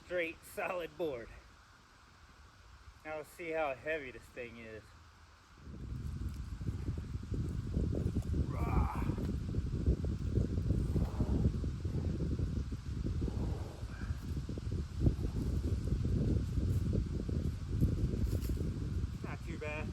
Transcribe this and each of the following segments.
straight solid board. Now let's see how heavy this thing is. Not too bad.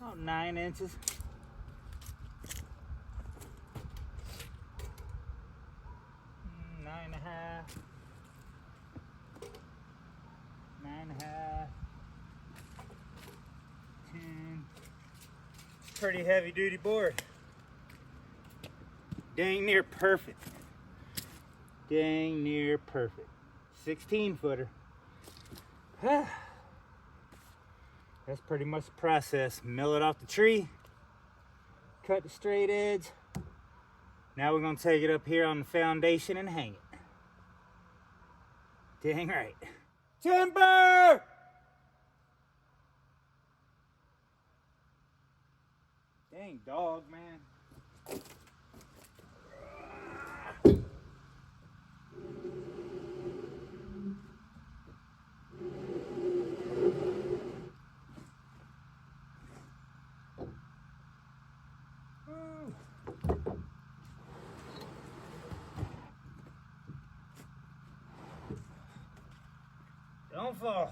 About 9 inches. Nine and a half. 9.5. 10. Pretty heavy duty board. Dang near perfect. Dang near perfect. 16 footer. That's pretty much the process. Mill it off the tree, cut the straight edge. Now we're gonna take it up here on the foundation and hang it. Dang right. Timber! Dang dog, man. Don't fall.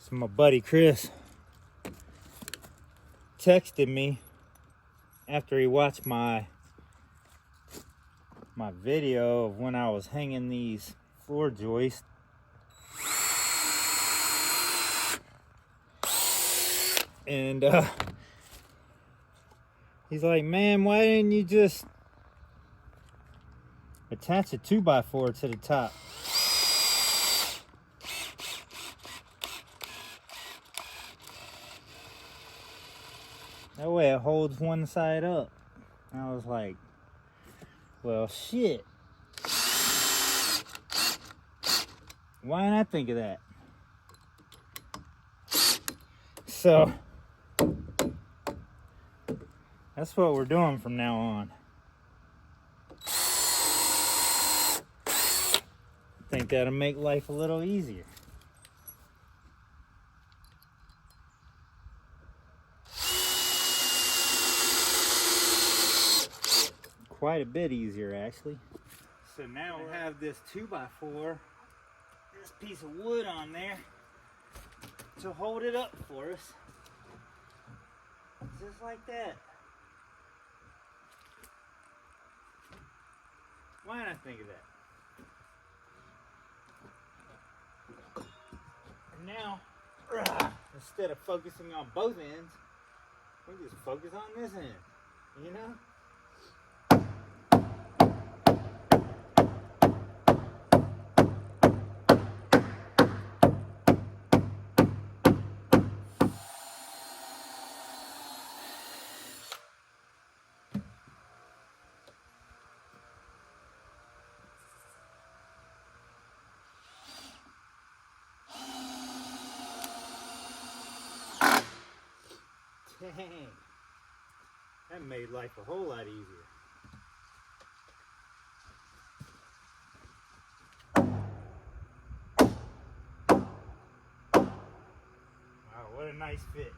So my buddy Chris texted me after he watched my video of when I was hanging these floor joists. And he's like, man, why didn't you just attach a 2x4 to the top? That way it holds one side up. And I was like, well, shit. Why didn't I think of that? So that's what we're doing from now on. I think that'll make life a little easier. Quite a bit easier, actually. So now we have this 2x4, this piece of wood on there to hold it up for us. Just like that. Why didn't I think of that? And now, instead of focusing on both ends, we just focus on this end, you know? Dang, that made life a whole lot easier. Wow, what a nice fit.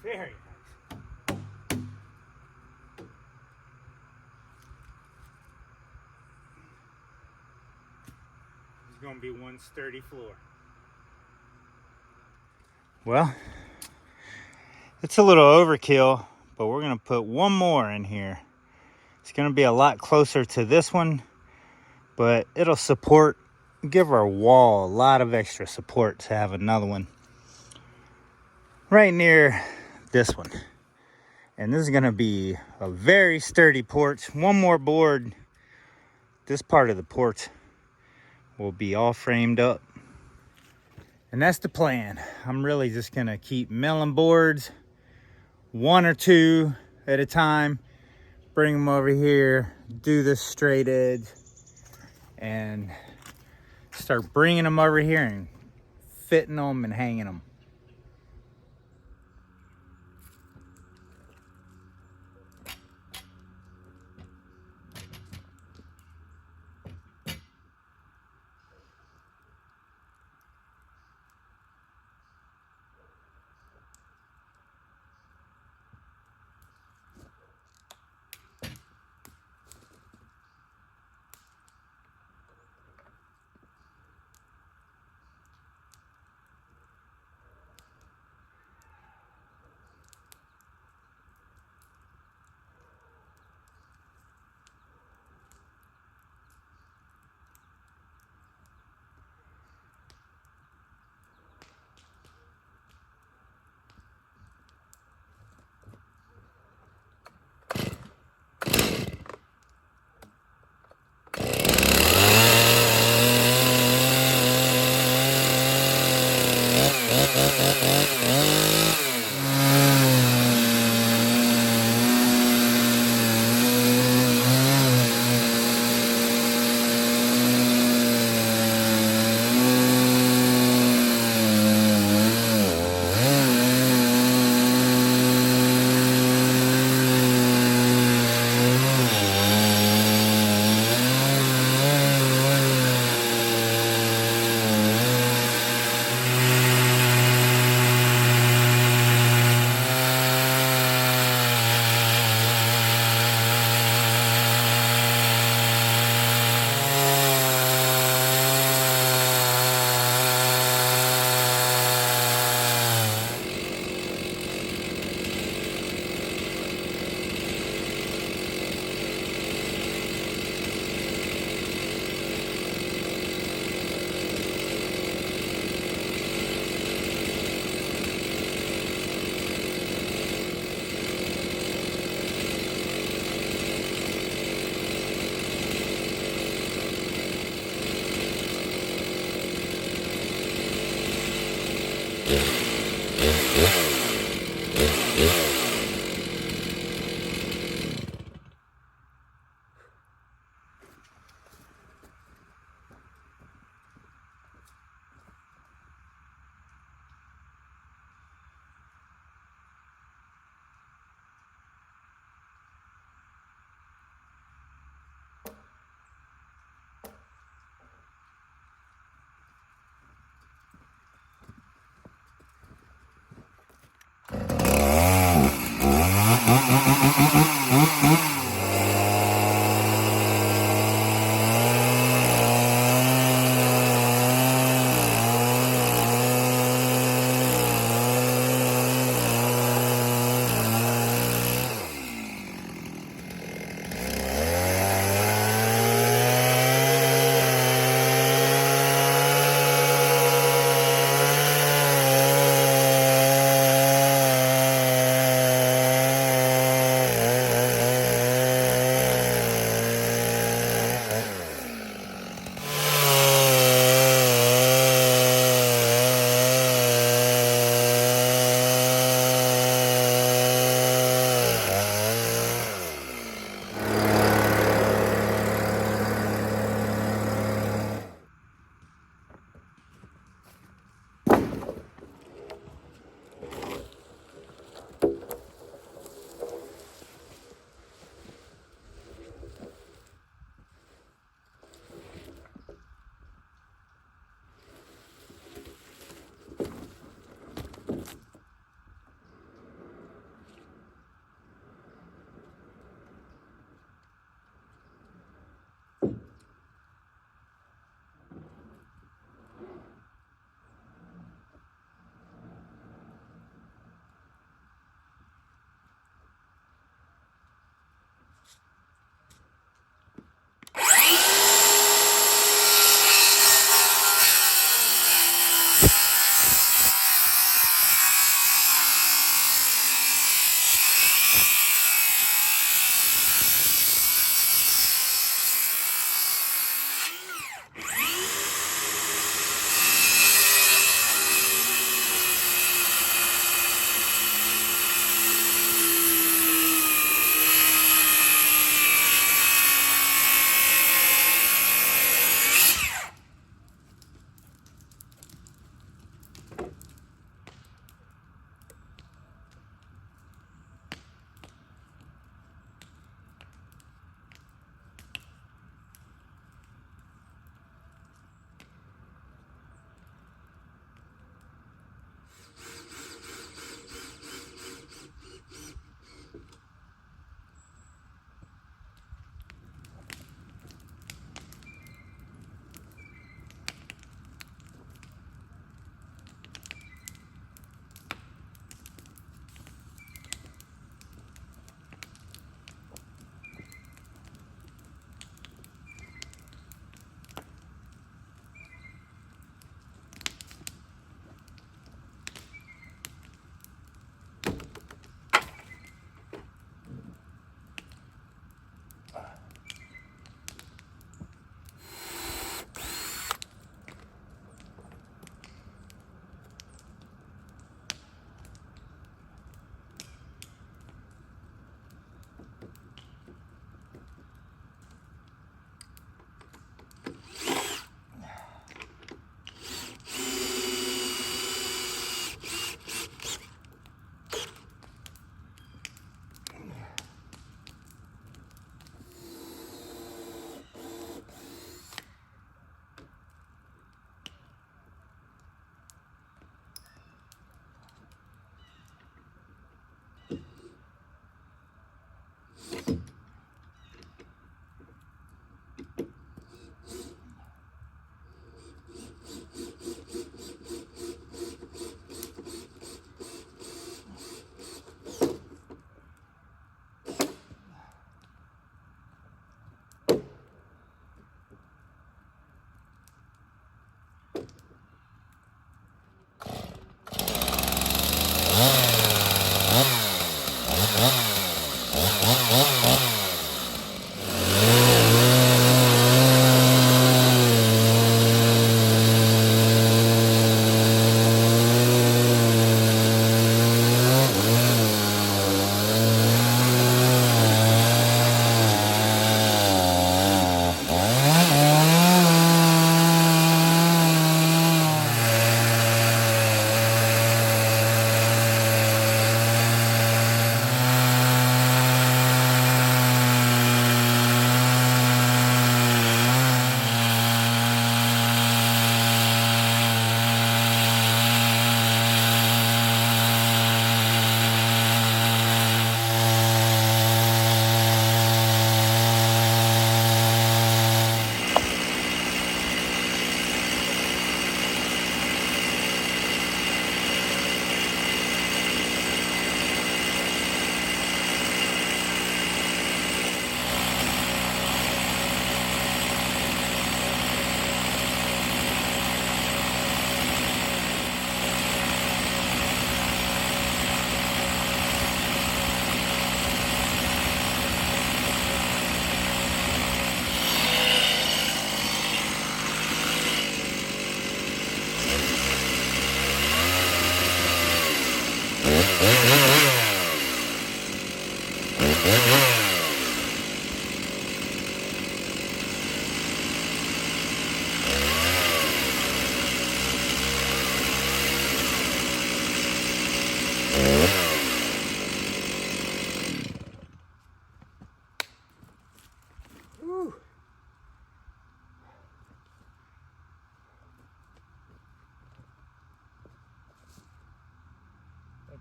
Very nice. It's going to be one sturdy floor. Well, it's a little overkill, but we're going to put one more in here. It's going to be a lot closer to this one, but it'll give our wall a lot of extra support to have another one right near this one. And this is going to be a very sturdy porch. One more board. This part of the porch will be all framed up. And that's the plan. I'm really just going to keep milling boards, one or two at a time. Bring them over here, do this straight edge, and start bringing them over here and fitting them and hanging them.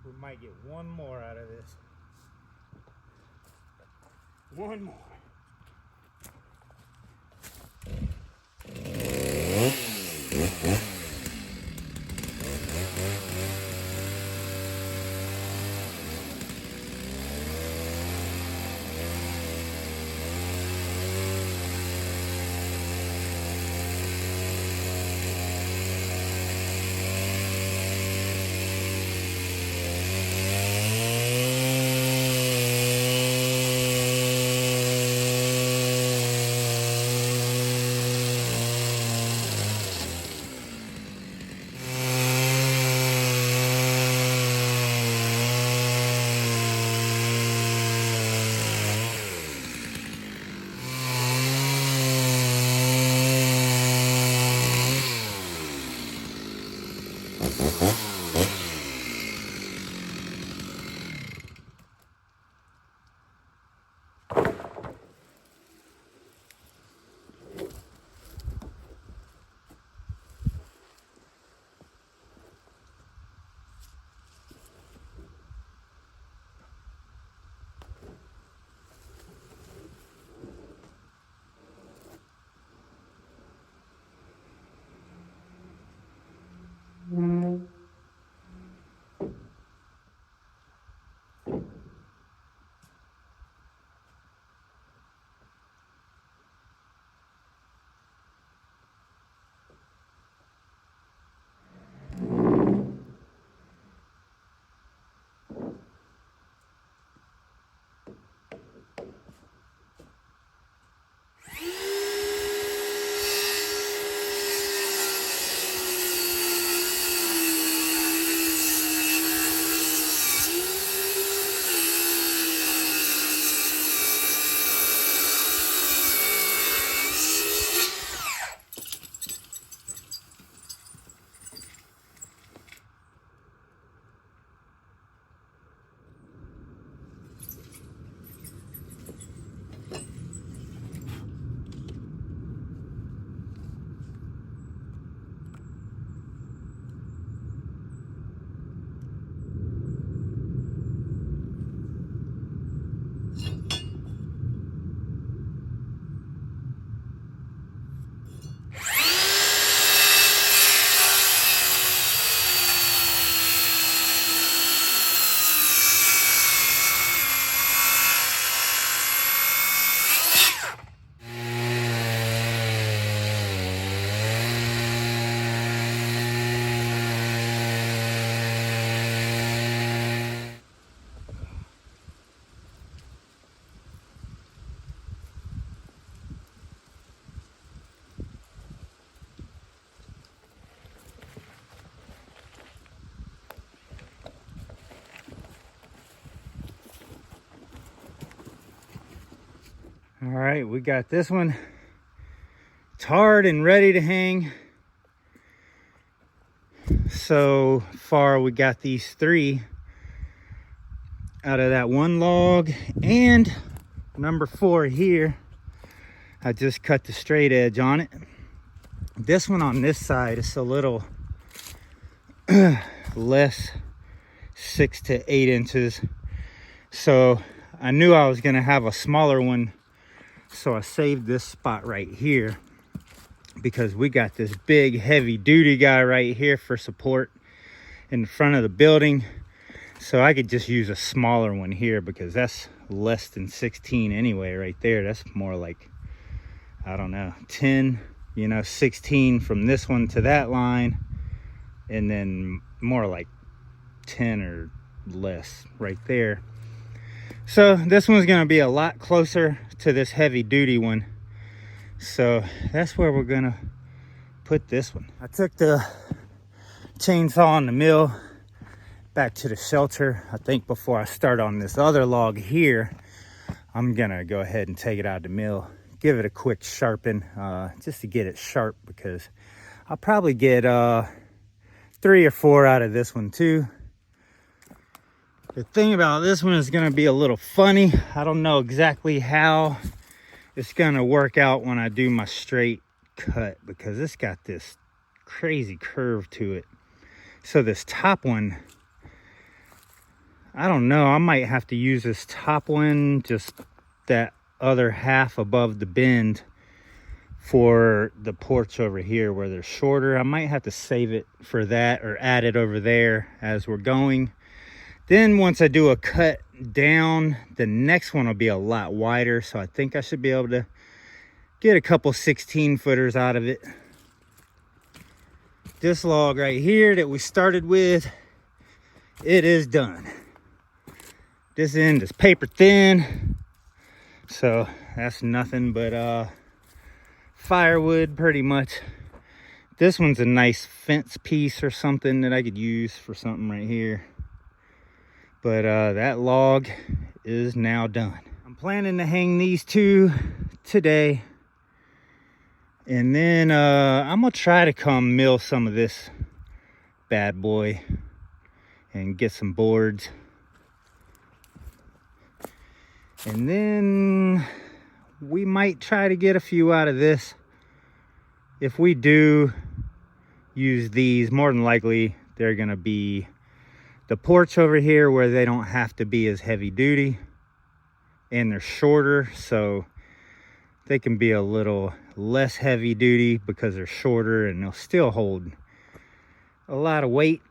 We might get one more out of this. One more. All right, we got this one tarred and ready to hang. So far we got these 3 out of that one log, and number 4 here, I just cut the straight edge on it. This one on this side is a little less, 6 to 8 inches. So I knew I was gonna have a smaller one, so I saved this spot right here because we got this big heavy duty guy right here for support in front of the building. So I could just use a smaller one here because that's less than 16 anyway right there. That's more like, I don't know, 10, 16 from this one to that line, and then more like 10 or less right there. So this one's gonna be a lot closer to this heavy duty one. So that's where we're gonna put this one. I took the chainsaw and the mill back to the shelter. I think before I start on this other log here, I'm gonna go ahead and take it out of the mill, give it a quick sharpen, just to get it sharp, because I'll probably get 3 or 4 out of this one too. The thing about this one is gonna be a little funny. I don't know exactly how it's gonna work out when I do my straight cut, because it's got this crazy curve to it. So this top one, I don't know, I might have to use this top one, just that other half above the bend, for the porch over here where they're shorter. I might have to save it for that or add it over there as we're going. Then once I do a cut down, the next one will be a lot wider, so I think I should be able to get a couple 16 footers out of it. This log right here that we started with, it is done. This end is paper thin, so that's nothing but firewood pretty much. This one's a nice fence piece or something that I could use for something right here. But that log is now done. I'm planning to hang these two today. And then I'm gonna try to come mill some of this bad boy and get some boards. And then we might try to get a few out of this. If we do use these, more than likely they're gonna be the porch over here where they don't have to be as heavy duty, and they're shorter, so they can be a little less heavy duty because they're shorter, and they'll still hold a lot of weight.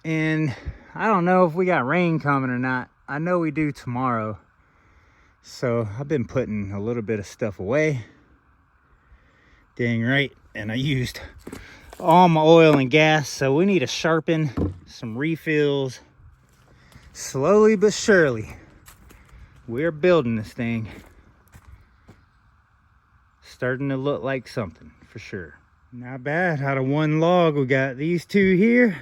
And I don't know if we got rain coming or not. I know we do tomorrow, so I've been putting a little bit of stuff away. Dang right. And I used all my oil and gas, so we need to sharpen some refills. Slowly but surely, we're building this thing. Starting to look like something for sure. Not bad. Out of one log, we got these two here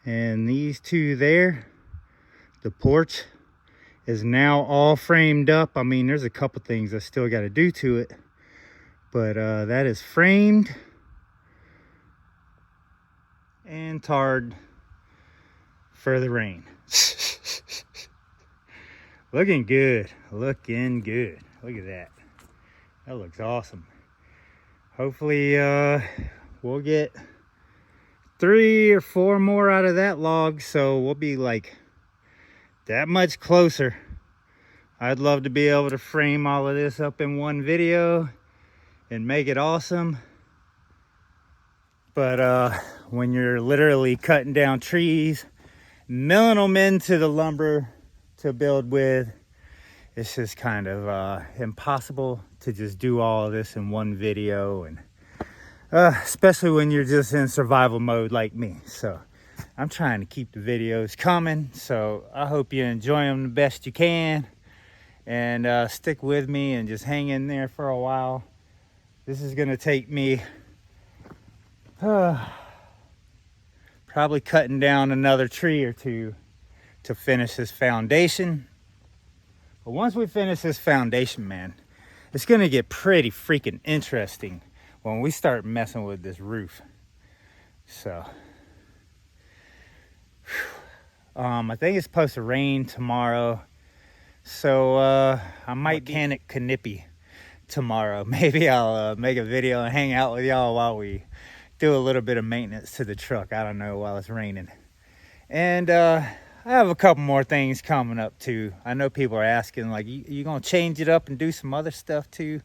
and these two there. The porch is now all framed up. I mean, there's a couple things I still got to do to it, but that is framed and tarred for the rain. Looking good. Looking good. Look at that. That looks awesome. Hopefully we'll get 3 or 4 more out of that log, so we'll be like that much closer. I'd love to be able to frame all of this up in one video and make it awesome. But when you're literally cutting down trees, milling them into the lumber to build with, it's just kind of impossible to just do all of this in one video, and especially when you're just in survival mode like me. So I'm trying to keep the videos coming, so I hope you enjoy them the best you can, and stick with me and just hang in there for a while. This is gonna take me probably cutting down another tree or two to finish this foundation. But once we finish this foundation, man, it's gonna get pretty freaking interesting when we start messing with this roof. So I think it's supposed to rain tomorrow, so I might panic Canipy tomorrow. Maybe I'll make a video and hang out with y'all while we do a little bit of maintenance to the truck. I don't know, while it's raining. And I have a couple more things coming up too. I know people are asking, like, you gonna change it up and do some other stuff too?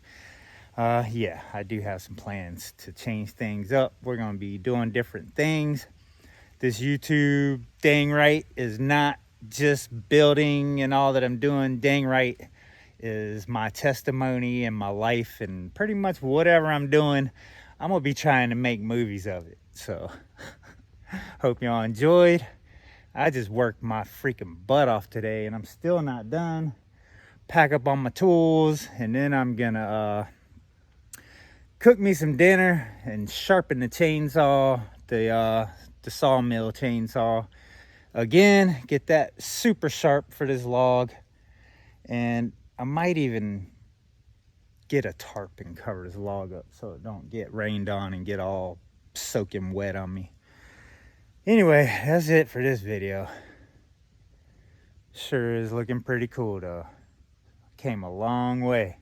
Yeah, I do have some plans to change things up. We're gonna be doing different things. This YouTube dang right is not just building and all that I'm doing. Dang right is my testimony and my life, and pretty much whatever I'm doing, I'm gonna be trying to make movies of it. So hope y'all enjoyed. I just worked my freaking butt off today, and I'm still not done. Pack up all my tools, and then I'm gonna cook me some dinner and sharpen the chainsaw, the sawmill chainsaw again. Get that super sharp for this log, and I might even get a tarp and cover this log up so it don't get rained on and get all soaking wet on me. Anyway, that's it for this video. Sure is looking pretty cool though. Came a long way.